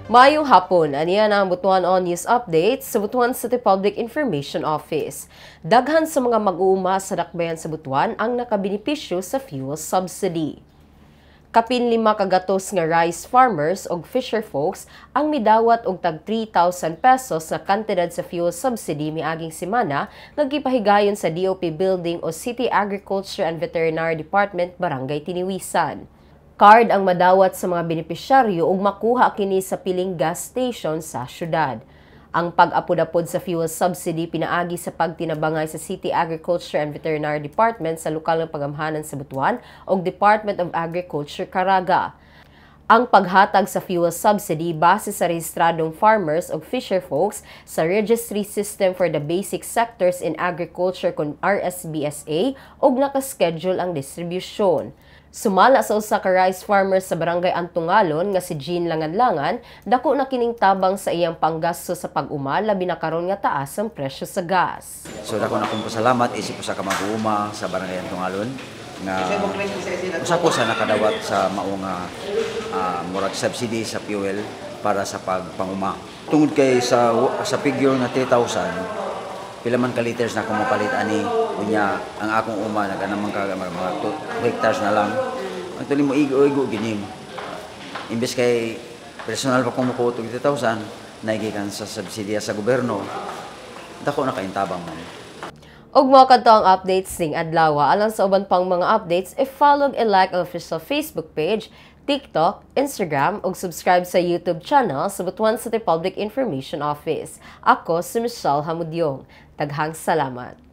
Maayong hapon, aniya na ang Butuan On News Updates sa Butuan City Public Information Office. Daghan sa mga mag-uuma sa dakbayan sa Butuan ang nakabinipisyo sa fuel subsidy. Kapin 5 kagatos nga rice farmers o fisher folks ang midawat og tag 3,000 pesos na kantidad sa fuel subsidy miaging semana nga gipahigayon sa DOP Building o City Agriculture and Veterinary Department, Barangay Tiniwisan. Card ang madawat sa mga benepisyaryo ug makuha kini sa piling gas station sa syudad. Ang pag-apod-apod sa fuel subsidy pinaagi sa pagtinabangay sa City Agriculture and Veterinary Department sa lokal nga pagamhanan sa Butuan ug Department of Agriculture Caraga. Ang paghatag sa fuel subsidy base sa rehistradong farmers o fisher folks sa Registry System for the Basic Sectors in Agriculture kon RSBSA ug nakaschedule ang distribusyon. Sumala sa usa ka rice farmer sa Barangay Antungalon nga si Jean Langan-Langan, dako na kining tabang sa iyang panggasto sa pag-uma labi na karon nga taas ang presyo sa gas. So dako na kong pasalamat isip ko sa kamag-uuma sa Barangay Antungalon nga usa ko sa nakadawat sa maong murag subsidy sa fuel para sa pagpanguma. Tungod kay sa figure nga 3,000 pila man ka liters na kumapalit ani unya ang akong uma naganamang ka mga 2 hectares na lang ang tuloy mo igo ginim imbes kay personal pa kong makuha 3,000 naigikan sa subsidiya sa gobyerno dako na kaintabang man. Og mga kadto ang updates ning adlaw alang sa uban pang mga updates i-follow and like ang official Facebook page, TikTok, Instagram ug subscribe sa YouTube channel sa Butuan City Public Information Office. Ako si Michelle Hamudyong. Daghang salamat.